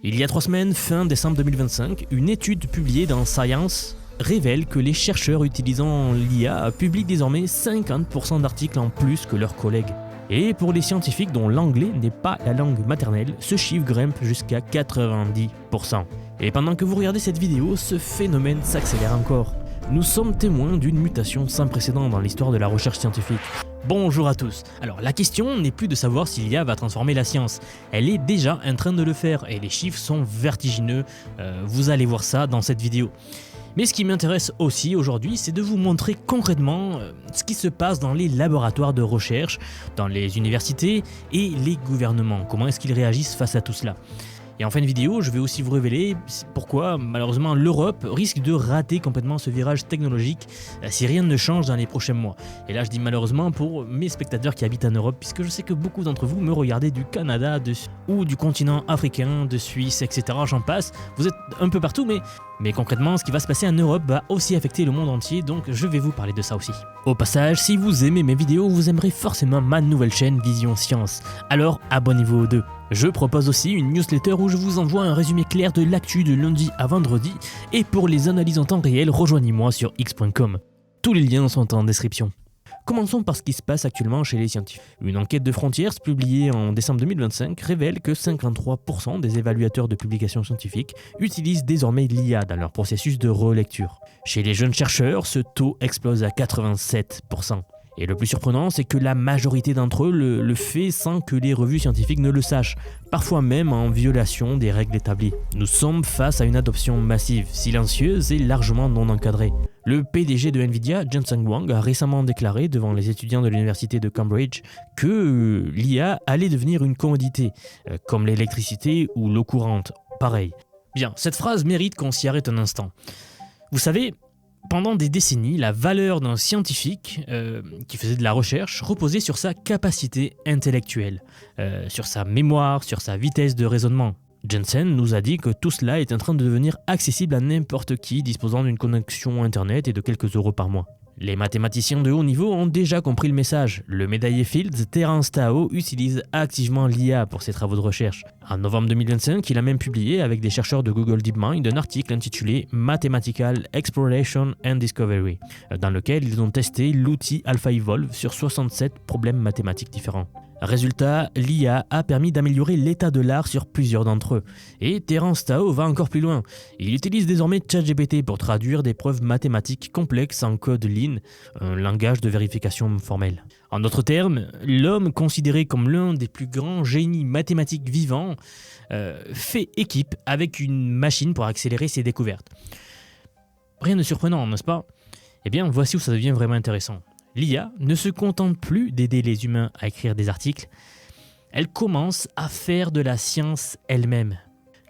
Il y a 3 semaines, fin décembre 2025, une étude publiée dans Science révèle que les chercheurs utilisant l'IA publient désormais 50% d'articles en plus que leurs collègues. Et pour les scientifiques dont l'anglais n'est pas la langue maternelle, ce chiffre grimpe jusqu'à 90%. Et pendant que vous regardez cette vidéo, ce phénomène s'accélère encore. Nous sommes témoins d'une mutation sans précédent dans l'histoire de la recherche scientifique. Bonjour à tous. Alors la question n'est plus de savoir si l'IA va transformer la science. Elle est déjà en train de le faire et les chiffres sont vertigineux. Vous allez voir ça dans cette vidéo. Mais ce qui m'intéresse aussi aujourd'hui, c'est de vous montrer concrètement ce qui se passe dans les laboratoires de recherche, dans les universités et les gouvernements. Comment est-ce qu'ils réagissent face à tout cela ? Et en fin de vidéo, je vais aussi vous révéler pourquoi malheureusement l'Europe risque de rater complètement ce virage technologique si rien ne change dans les prochains mois. Et là je dis malheureusement pour mes spectateurs qui habitent en Europe, puisque je sais que beaucoup d'entre vous me regardez du Canada ou du continent africain, de Suisse, etc. J'en passe. Vous êtes un peu partout, mais concrètement, ce qui va se passer en Europe va aussi affecter le monde entier, donc je vais vous parler de ça aussi. Au passage, si vous aimez mes vidéos, vous aimerez forcément ma nouvelle chaîne Vision Science. Alors abonnez-vous aux deux. Je propose aussi une newsletter où je vous envoie un résumé clair de l'actu de lundi à vendredi, et pour les analyses en temps réel, rejoignez-moi sur x.com. Tous les liens sont en description. Commençons par ce qui se passe actuellement chez les scientifiques. Une enquête de Frontiers publiée en décembre 2025 révèle que 53% des évaluateurs de publications scientifiques utilisent désormais l'IA dans leur processus de relecture. Chez les jeunes chercheurs, ce taux explose à 87%. Et le plus surprenant, c'est que la majorité d'entre eux le fait sans que les revues scientifiques ne le sachent, parfois même en violation des règles établies. Nous sommes face à une adoption massive, silencieuse et largement non encadrée. Le PDG de Nvidia, Jensen Huang, a récemment déclaré devant les étudiants de l'université de Cambridge que l'IA allait devenir une commodité, comme l'électricité ou l'eau courante. Pareil. Bien, cette phrase mérite qu'on s'y arrête un instant. Vous savez, pendant des décennies, la valeur d'un scientifique qui faisait de la recherche reposait sur sa capacité intellectuelle, sur sa mémoire, sur sa vitesse de raisonnement. Jensen nous a dit que tout cela est en train de devenir accessible à n'importe qui disposant d'une connexion internet et de quelques euros par mois. Les mathématiciens de haut niveau ont déjà compris le message. Le médaillé Fields, Terence Tao, utilise activement l'IA pour ses travaux de recherche. En novembre 2025, il a même publié avec des chercheurs de Google DeepMind un article intitulé Mathematical Exploration and Discovery, dans lequel ils ont testé l'outil AlphaEvolve sur 67 problèmes mathématiques différents. Résultat, l'IA a permis d'améliorer l'état de l'art sur plusieurs d'entre eux. Et Terence Tao va encore plus loin. Il utilise désormais ChatGPT pour traduire des preuves mathématiques complexes en code Lean, un langage de vérification formelle. En d'autres termes, l'homme considéré comme l'un des plus grands génies mathématiques vivants fait équipe avec une machine pour accélérer ses découvertes. Rien de surprenant, n'est-ce pas ? Eh bien, voici où ça devient vraiment intéressant. L'IA ne se contente plus d'aider les humains à écrire des articles, elle commence à faire de la science elle-même.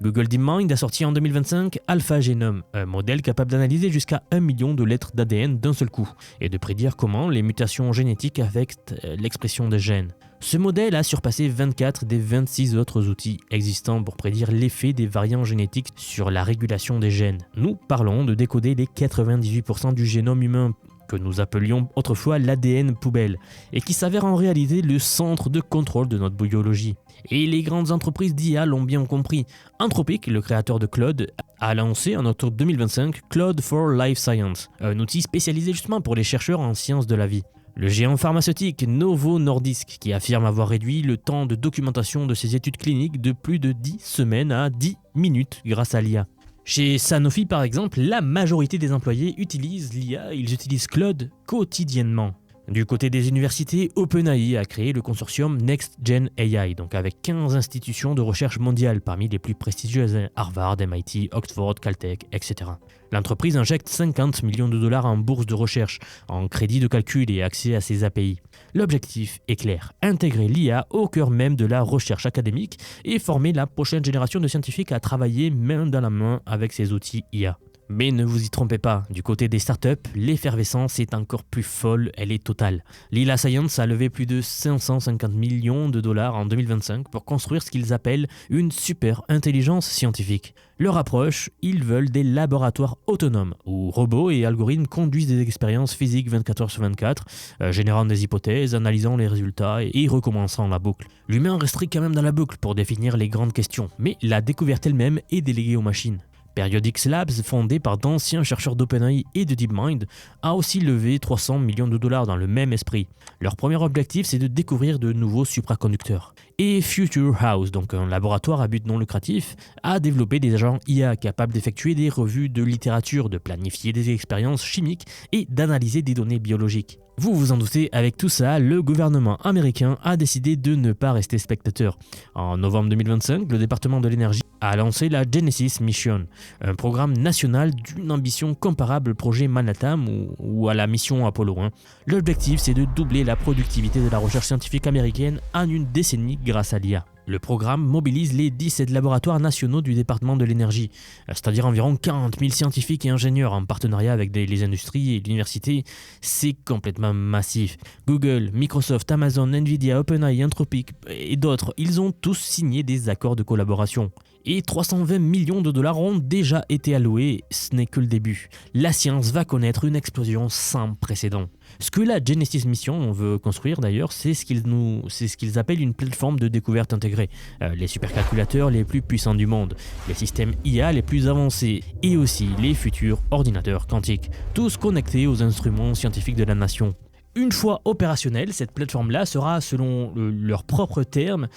Google DeepMind a sorti en 2025 AlphaGenome, un modèle capable d'analyser jusqu'à 1 million de lettres d'ADN d'un seul coup, et de prédire comment les mutations génétiques affectent l'expression des gènes. Ce modèle a surpassé 24 des 26 autres outils existants pour prédire l'effet des variants génétiques sur la régulation des gènes. Nous parlons de décoder les 98% du génome humain, que nous appelions autrefois l'ADN poubelle, et qui s'avère en réalité le centre de contrôle de notre biologie. Et les grandes entreprises d'IA l'ont bien compris. Anthropic, le créateur de Claude, a lancé en octobre 2025 Claude for Life Science, un outil spécialisé justement pour les chercheurs en sciences de la vie. Le géant pharmaceutique Novo Nordisk, qui affirme avoir réduit le temps de documentation de ses études cliniques de plus de 10 semaines à 10 minutes grâce à l'IA. Chez Sanofi par exemple, la majorité des employés utilisent l'IA, ils utilisent Claude quotidiennement. Du côté des universités, OpenAI a créé le consortium NextGen AI, donc avec 15 institutions de recherche mondiales parmi les plus prestigieuses, Harvard, MIT, Oxford, Caltech, etc. L'entreprise injecte 50 millions de dollars en bourse de recherche, en crédit de calcul et accès à ses API. L'objectif est clair, intégrer l'IA au cœur même de la recherche académique et former la prochaine génération de scientifiques à travailler main dans la main avec ces outils IA. Mais ne vous y trompez pas, du côté des startups, l'effervescence est encore plus folle, elle est totale. Lila Science a levé plus de 550 millions de dollars en 2025 pour construire ce qu'ils appellent une super intelligence scientifique. Leur approche, ils veulent des laboratoires autonomes, où robots et algorithmes conduisent des expériences physiques 24 heures sur 24, générant des hypothèses, analysant les résultats et recommençant la boucle. L'humain resterait quand même dans la boucle pour définir les grandes questions, mais la découverte elle-même est déléguée aux machines. Periodics Labs, fondé par d'anciens chercheurs d'OpenAI et de DeepMind, a aussi levé 300 millions de dollars dans le même esprit. Leur premier objectif, c'est de découvrir de nouveaux supraconducteurs. Et Future House, donc un laboratoire à but non lucratif, a développé des agents IA capables d'effectuer des revues de littérature, de planifier des expériences chimiques et d'analyser des données biologiques. Vous vous en doutez, avec tout ça, le gouvernement américain a décidé de ne pas rester spectateur. En novembre 2025, le département de l'énergie a lancé la Genesis Mission, un programme national d'une ambition comparable au projet Manhattan ou à la mission Apollo 1. L'objectif, c'est de doubler la productivité de la recherche scientifique américaine en une décennie grâce à l'IA. Le programme mobilise les 17 laboratoires nationaux du département de l'énergie, c'est-à-dire environ 40 000 scientifiques et ingénieurs en partenariat avec les industries et l'université. C'est complètement massif. Google, Microsoft, Amazon, Nvidia, OpenAI, Anthropic et d'autres, ils ont tous signé des accords de collaboration. Et 320 millions de dollars ont déjà été alloués, ce n'est que le début. La science va connaître une explosion sans précédent. Ce que la Genesis Mission veut construire d'ailleurs, c'est ce qu'ils appellent une plateforme de découverte intégrée. Les supercalculateurs les plus puissants du monde, les systèmes IA les plus avancés et aussi les futurs ordinateurs quantiques, tous connectés aux instruments scientifiques de la nation. Une fois opérationnelle, cette plateforme-là sera, selon leurs propres termes,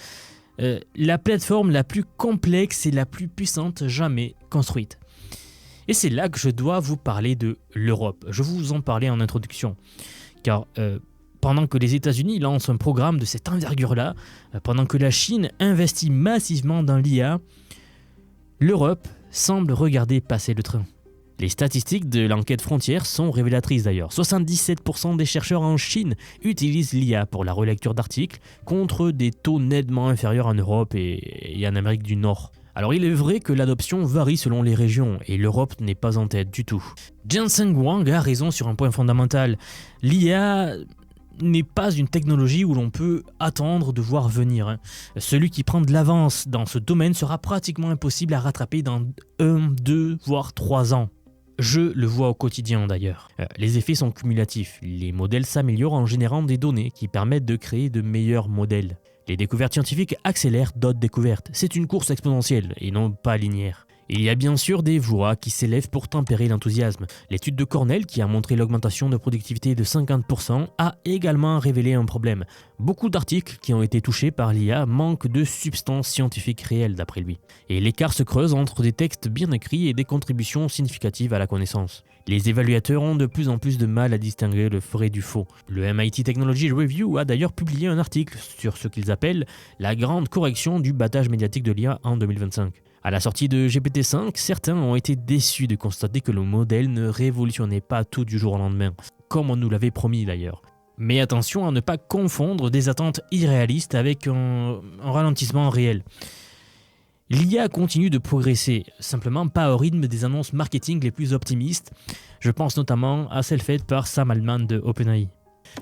la plateforme la plus complexe et la plus puissante jamais construite. Et c'est là que je dois vous parler de l'Europe. Je vous en parlais en introduction. Car pendant que les États-Unis lancent un programme de cette envergure-là, pendant que la Chine investit massivement dans l'IA, l'Europe semble regarder passer le train. Les statistiques de l'enquête Frontières sont révélatrices d'ailleurs. 77% des chercheurs en Chine utilisent l'IA pour la relecture d'articles, contre des taux nettement inférieurs en Europe et en Amérique du Nord. Alors il est vrai que l'adoption varie selon les régions et l'Europe n'est pas en tête du tout. Jensen Huang a raison sur un point fondamental. L'IA n'est pas une technologie où l'on peut attendre de voir venir. Celui qui prend de l'avance dans ce domaine sera pratiquement impossible à rattraper dans 1, 2, voire 3 ans. Je le vois au quotidien d'ailleurs. Les effets sont cumulatifs. Les modèles s'améliorent en générant des données qui permettent de créer de meilleurs modèles. Les découvertes scientifiques accélèrent d'autres découvertes. C'est une course exponentielle et non pas linéaire. Il y a bien sûr des voix qui s'élèvent pour tempérer l'enthousiasme. L'étude de Cornell, qui a montré l'augmentation de productivité de 50%, a également révélé un problème. Beaucoup d'articles qui ont été touchés par l'IA manquent de substance scientifique réelle d'après lui. Et l'écart se creuse entre des textes bien écrits et des contributions significatives à la connaissance. Les évaluateurs ont de plus en plus de mal à distinguer le vrai du faux. Le MIT Technology Review a d'ailleurs publié un article sur ce qu'ils appellent la grande correction du battage médiatique de l'IA en 2025. À la sortie de GPT-5, certains ont été déçus de constater que le modèle ne révolutionnait pas tout du jour au lendemain, comme on nous l'avait promis d'ailleurs. Mais attention à ne pas confondre des attentes irréalistes avec un ralentissement réel. L'IA continue de progresser, simplement pas au rythme des annonces marketing les plus optimistes. Je pense notamment à celle faite par Sam Altman de OpenAI.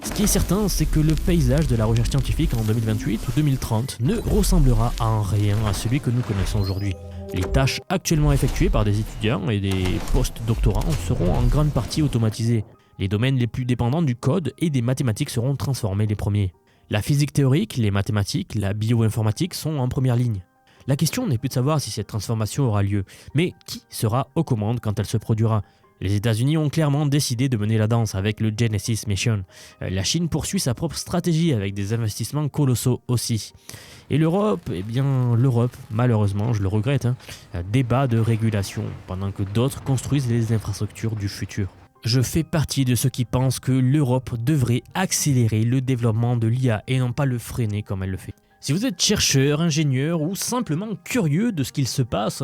Ce qui est certain, c'est que le paysage de la recherche scientifique en 2028 ou 2030 ne ressemblera en rien à celui que nous connaissons aujourd'hui. Les tâches actuellement effectuées par des étudiants et des post-doctorants seront en grande partie automatisées. Les domaines les plus dépendants du code et des mathématiques seront transformés les premiers. La physique théorique, les mathématiques, la bioinformatique sont en première ligne. La question n'est plus de savoir si cette transformation aura lieu, mais qui sera aux commandes quand elle se produira. Les États-Unis ont clairement décidé de mener la danse avec le Genesis Mission. La Chine poursuit sa propre stratégie avec des investissements colossaux aussi. Et l'Europe, malheureusement, je le regrette, débat de régulation, pendant que d'autres construisent les infrastructures du futur. Je fais partie de ceux qui pensent que l'Europe devrait accélérer le développement de l'IA et non pas le freiner comme elle le fait. Si vous êtes chercheur, ingénieur ou simplement curieux de ce qu'il se passe,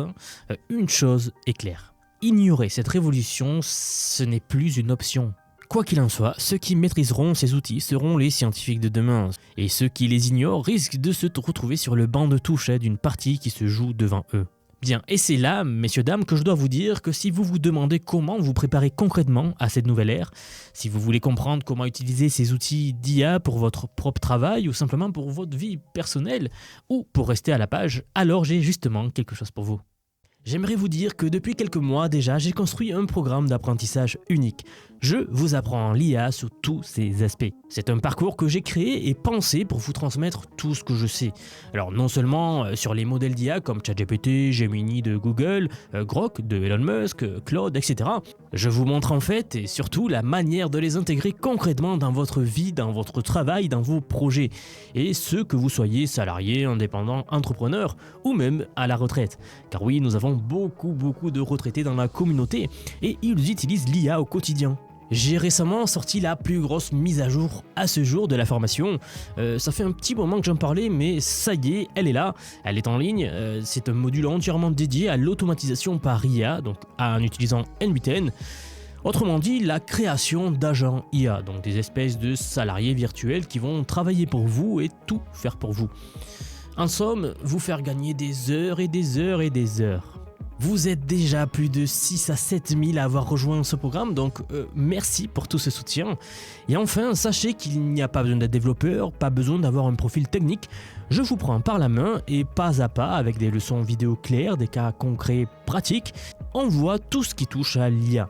une chose est claire. Ignorer cette révolution, ce n'est plus une option. Quoi qu'il en soit, ceux qui maîtriseront ces outils seront les scientifiques de demain. Et ceux qui les ignorent risquent de se retrouver sur le banc de touche d'une partie qui se joue devant eux. Bien, et c'est là, messieurs, dames, que je dois vous dire que si vous vous demandez comment vous préparer concrètement à cette nouvelle ère, si vous voulez comprendre comment utiliser ces outils d'IA pour votre propre travail ou simplement pour votre vie personnelle ou pour rester à la page, alors j'ai justement quelque chose pour vous. J'aimerais vous dire que depuis quelques mois déjà, j'ai construit un programme d'apprentissage unique. Je vous apprends l'IA sur tous ses aspects. C'est un parcours que j'ai créé et pensé pour vous transmettre tout ce que je sais. Alors non seulement sur les modèles d'IA comme ChatGPT, Gemini de Google, Grok de Elon Musk, Claude, etc. Je vous montre en fait et surtout la manière de les intégrer concrètement dans votre vie, dans votre travail, dans vos projets. Et ce que vous soyez salarié, indépendant, entrepreneur ou même à la retraite. Car oui, nous avons beaucoup de retraités dans la communauté et ils utilisent l'IA au quotidien. J'ai récemment sorti la plus grosse mise à jour à ce jour de la formation. Ça fait un petit moment que j'en parlais, mais ça y est, elle est là, elle est en ligne. C'est un module entièrement dédié à l'automatisation par IA, donc en utilisant N8N. Autrement dit, la création d'agents IA, donc des espèces de salariés virtuels qui vont travailler pour vous et tout faire pour vous. En somme, vous faire gagner des heures et des heures et des heures. Vous êtes déjà plus de 6 à 7 000 à avoir rejoint ce programme, donc merci pour tout ce soutien. Et enfin, sachez qu'il n'y a pas besoin d'être développeur, pas besoin d'avoir un profil technique. Je vous prends par la main et pas à pas, avec des leçons vidéo claires, des cas concrets pratiques, on voit tout ce qui touche à l'IA.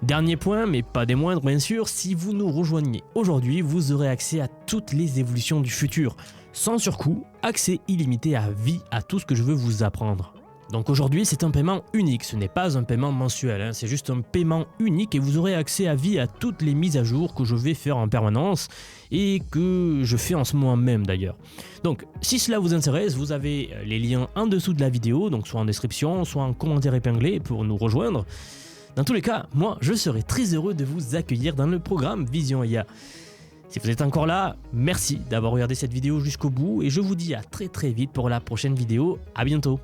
Dernier point, mais pas des moindres bien sûr, si vous nous rejoignez aujourd'hui, vous aurez accès à toutes les évolutions du futur. Sans surcoût, accès illimité à vie à tout ce que je veux vous apprendre. Donc aujourd'hui, c'est un paiement unique, ce n'est pas un paiement mensuel, c'est juste un paiement unique et vous aurez accès à vie à toutes les mises à jour que je vais faire en permanence et que je fais en ce moment même d'ailleurs. Donc si cela vous intéresse, vous avez les liens en dessous de la vidéo, donc soit en description, soit en commentaire épinglé pour nous rejoindre. Dans tous les cas, moi je serai très heureux de vous accueillir dans le programme Vision IA. Si vous êtes encore là, merci d'avoir regardé cette vidéo jusqu'au bout et je vous dis à très vite pour la prochaine vidéo. À bientôt.